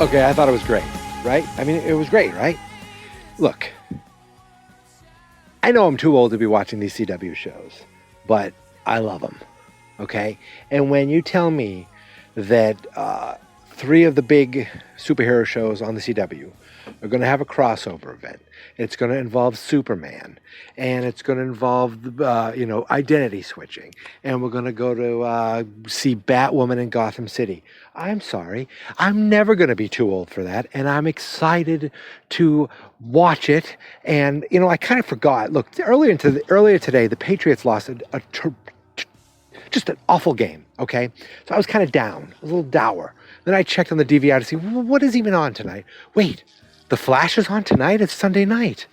Okay, I thought it was great, right? I mean, it was great, right? Look, I know I'm too old to be watching these CW shows, but I love them, okay? And when you tell me that three of the big superhero shows on the CW are going to have a crossover event, it's going to involve Superman, and it's going to involve, identity switching, and we're going to go to see Batwoman in Gotham City. I'm sorry, I'm never going to be too old for that, and I'm excited to watch it. And I kind of forgot. Look, earlier today, the Patriots lost just an awful game. Okay, so I was kind of down, a little dour. Then I checked on the DVR to see, well, what is even on tonight. Wait, The Flash is on tonight. It's Sunday night.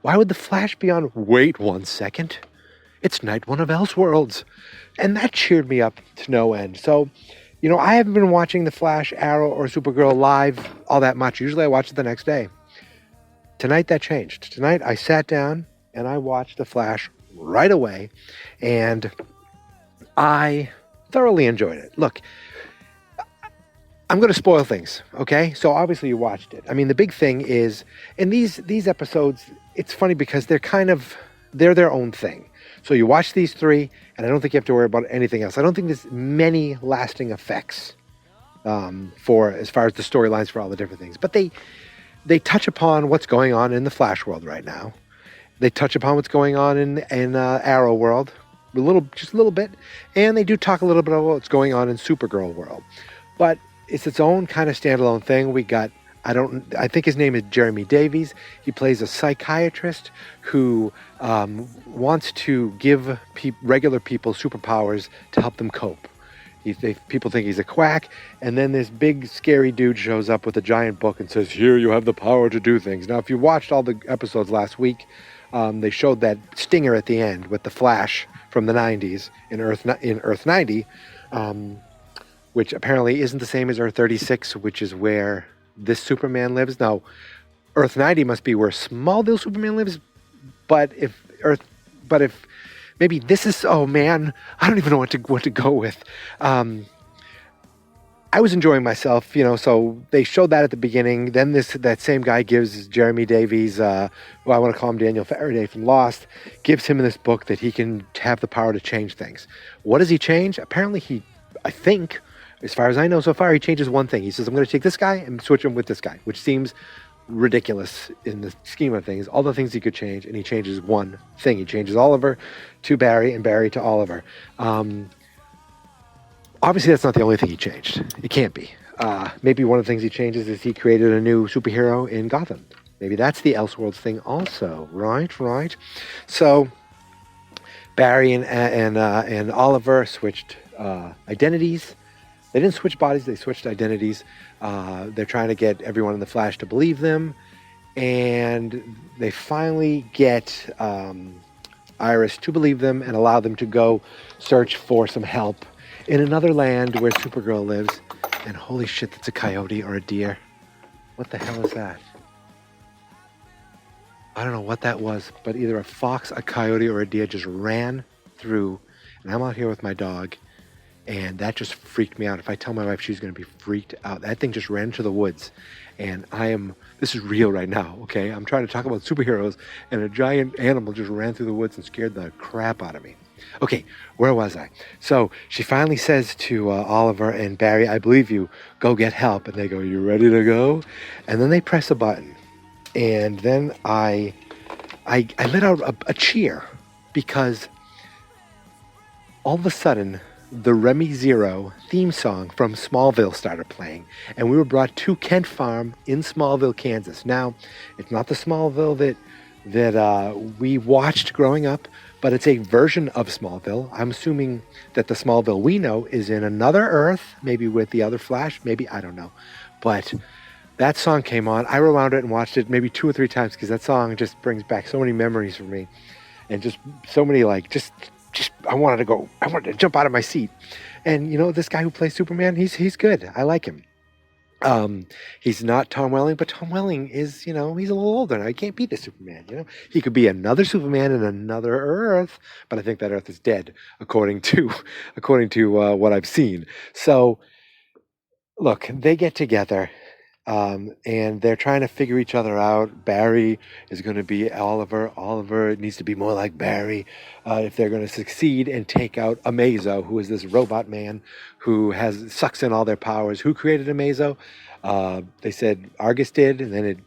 Why would The Flash be on? Wait 1 second. It's night one of Elseworlds. And that cheered me up to no end. So, I haven't been watching The Flash, Arrow, or Supergirl live all that much. Usually I watch it the next day. Tonight that changed. Tonight I sat down and I watched The Flash right away. And I thoroughly enjoyed it. Look, I'm going to spoil things, okay? So obviously you watched it. I mean, the big thing is, in these episodes, it's funny because they're their own thing. So you watch these three, and I don't think you have to worry about anything else. I don't think there's many lasting effects for as far as the storylines for all the different things. But they touch upon what's going on in the Flash world right now. They touch upon what's going on in Arrow world, just a little bit, and they do talk a little bit about what's going on in Supergirl world. But it's its own kind of standalone thing. We got, I think his name is Jeremy Davies. He plays a psychiatrist who wants to give regular people superpowers to help them cope. People think he's a quack, and then this big scary dude shows up with a giant book and says, "Here, you have the power to do things." Now, if you watched all the episodes last week, they showed that stinger at the end with the Flash from the 90s in Earth 90, which apparently isn't the same as Earth 36, which is where this Superman lives. Now, Earth 90 must be where Smallville Superman lives, but if maybe this is, oh man, I don't even know what to go with. I was enjoying myself, so they showed that at the beginning. Then that same guy gives Jeremy Davies, who I want to call him Daniel Faraday from Lost, gives him this book that he can have the power to change things. What does he change? Apparently I think, as far as I know so far, he changes one thing. He says, I'm going to take this guy and switch him with this guy, which seems ridiculous in the scheme of things. All the things he could change, and he changes one thing. He changes Oliver to Barry and Barry to Oliver. Obviously, that's not the only thing he changed. It can't be. Maybe one of the things he changes is he created a new superhero in Gotham. Maybe that's the Elseworlds thing also. Right. So Barry and Oliver switched identities. They didn't switch bodies, they switched identities. They're trying to get everyone in the Flash to believe them. And they finally get Iris to believe them and allow them to go search for some help in another land where Supergirl lives. And holy shit, that's a coyote or a deer. What the hell is that? I don't know what that was, but either a fox, a coyote, or a deer just ran through. And I'm out here with my dog. And that just freaked me out. If I tell my wife, she's going to be freaked out. That thing just ran into the woods. And this is real right now, okay? I'm trying to talk about superheroes, and a giant animal just ran through the woods and scared the crap out of me. Okay, where was I? So she finally says to Oliver and Barry, I believe you, go get help. And they go, you ready to go? And then they press a button. And then I let out a cheer, because all of a sudden, the Remy Zero theme song from Smallville started playing, and we were brought to Kent Farm in Smallville, Kansas. Now, it's not the Smallville that we watched growing up, but it's a version of Smallville. I'm assuming that the Smallville we know is in another Earth, maybe with the other Flash, maybe, I don't know. But that song came on. I rewound it and watched it maybe 2 or 3 times, because that song just brings back so many memories for me, and just so many, I wanted to jump out of my seat. And this guy who plays Superman, he's good. I like him. He's not Tom Welling, but Tom Welling is, he's a little older now. He can't beat the Superman, He could be another Superman in another Earth, but I think that Earth is dead, according to what I've seen. So, look, they get together. And they're trying to figure each other out. Barry is going to be Oliver. Oliver needs to be more like Barry if they're going to succeed and take out Amazo, who is this robot man who sucks in all their powers. Who created Amazo? They said Argus did, and then it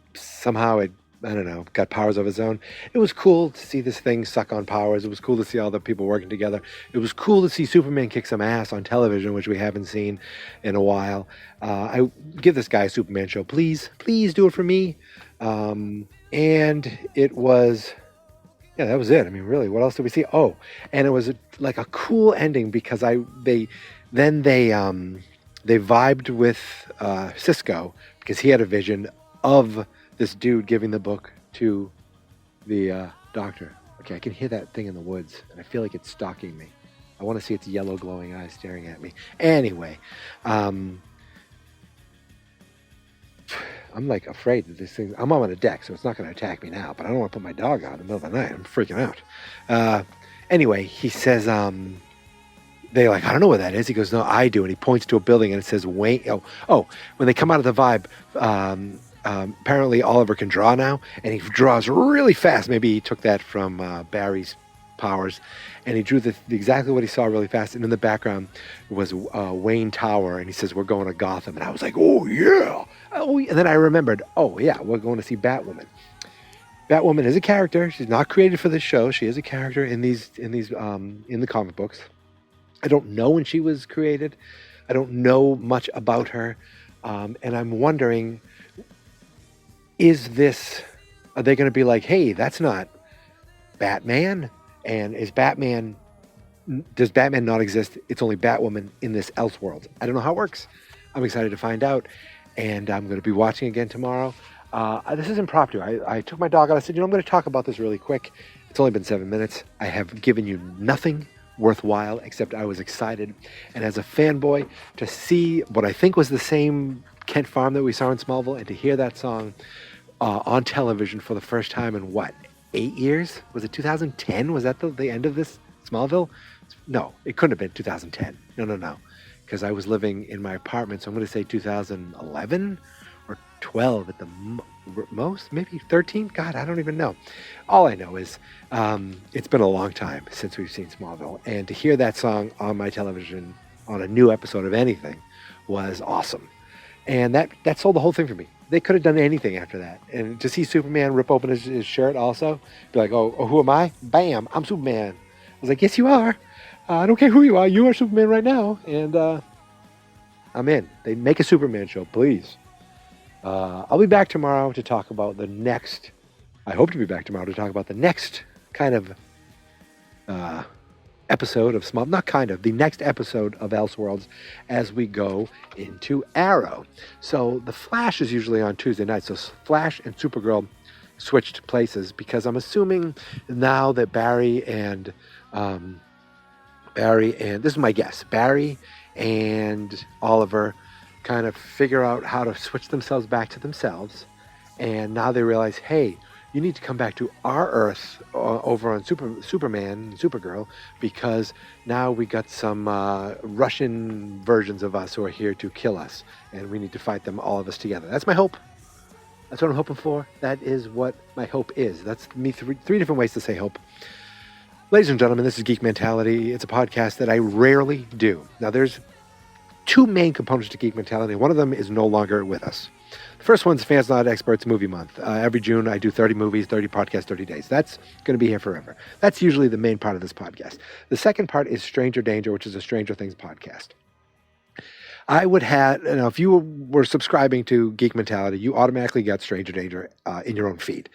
I don't know, got powers of its own. It was cool to see this thing suck on powers. It was cool to see all the people working together. It was cool to see Superman kick some ass on television, which we haven't seen in a while. I give this guy a Superman show, please. Please do it for me. And it was, yeah, that was it. I mean, really, what else did we see? Oh, and it was like a cool ending because they vibed with Cisco because he had a vision of this dude giving the book to the doctor. Okay, I can hear that thing in the woods, and I feel like it's stalking me. I want to see its yellow glowing eyes staring at me. Anyway, I'm like afraid that this thing... I'm on a deck, so it's not going to attack me now, but I don't want to put my dog out in the middle of the night. I'm freaking out. Anyway, he says... they're like, I don't know what that is. He goes, no, I do. And he points to a building, and it says Wayne... Oh, when they come out of the vibe... apparently Oliver can draw now, and he draws really fast. Maybe he took that from Barry's powers, and he drew exactly what he saw really fast. And in the background was Wayne Tower, and he says, we're going to Gotham. And I was like, oh yeah. And then I remembered, oh yeah, we're going to see Batwoman. Batwoman is a character. She's not created for this show. She is a character in the comic books. I don't know when she was created. I don't know much about her, and I'm wondering, are they going to be like, hey, that's not Batman? And does Batman not exist? It's only Batwoman in this Elseworlds. I don't know how it works. I'm excited to find out. And I'm going to be watching again tomorrow. This is impromptu. I took my dog out. I said, I'm going to talk about this really quick. It's only been 7 minutes. I have given you nothing worthwhile, except I was excited. And as a fanboy, to see what I think was the same Kent Farm that we saw in Smallville, and to hear that song on television for the first time in 8 years? Was it 2010? Was that the end of this Smallville? No, it couldn't have been 2010. No. Because I was living in my apartment, so I'm going to say 2011 or 12 at the most, maybe 13? God, I don't even know. All I know is it's been a long time since we've seen Smallville, and to hear that song on my television on a new episode of anything was awesome. And that sold the whole thing for me. They could have done anything after that. And to see Superman rip open his shirt also, be like, oh, who am I? Bam, I'm Superman. I was like, yes, you are. I don't care who you are. You are Superman right now. And I'm in. They make a Superman show, please. I'll be back tomorrow to talk about the next... I hope to be back tomorrow to talk about the next kind of episode of the next episode of Elseworlds as we go into Arrow. So the Flash is usually on Tuesday night. So Flash and Supergirl switched places because I'm assuming now that Barry and this is my guess, Barry and Oliver kind of figure out how to switch themselves back to themselves. And now they realize, hey, you need to come back to our Earth over on Superman and Supergirl, because now we got some Russian versions of us who are here to kill us, and we need to fight them, all of us together. That's my hope. That's what I'm hoping for. That is what my hope is. That's me. Three different ways to say hope. Ladies and gentlemen, this is Geek Mentality. It's a podcast that I rarely do. Now, there's two main components to Geek Mentality. One of them is no longer with us. The first one's Fans Not Experts Movie Month. Every June, I do 30 movies, 30 podcasts, 30 days. That's going to be here forever. That's usually the main part of this podcast. The second part is Stranger Danger, which is a Stranger Things podcast. I would have, if you were subscribing to Geek Mentality, you automatically got Stranger Danger in your own feed.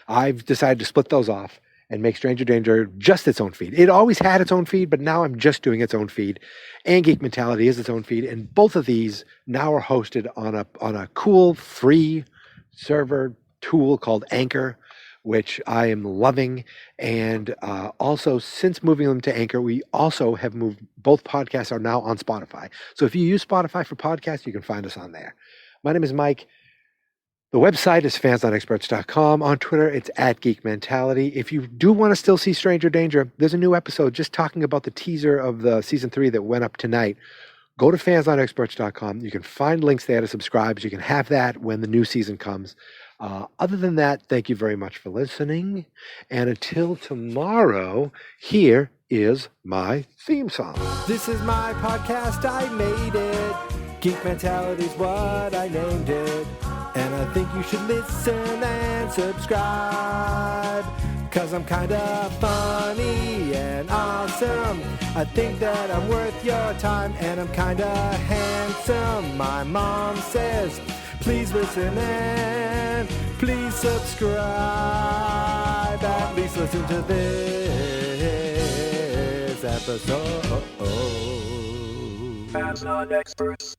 I've decided to split those off and make Stranger Danger just its own feed. It always had its own feed, but now I'm just doing its own feed. And Geek Mentality is its own feed. And both of these now are hosted on a cool free server tool called Anchor, which I am loving. And also, since moving them to Anchor, we also have moved, both podcasts are now on Spotify. So if you use Spotify for podcasts, you can find us on there. My name is Mike. The website is fansnotexperts.com. On Twitter, it's @GeekMentality. If you do want to still see Stranger Danger, there's a new episode just talking about the teaser of the season 3 that went up tonight Go to fansonexperts.com. You can find links there to subscribe. So you can have that when the new season comes. Other than that, thank you very much for listening. And until tomorrow, here is my theme song. This is my podcast, I made it. Geek Mentality's what I named it. And I think you should listen and subscribe. Cause I'm kinda funny and awesome. I think that I'm worth your time. And I'm kinda handsome, my mom says. Please listen and please subscribe. At least listen to this episode. Fans Not Experts.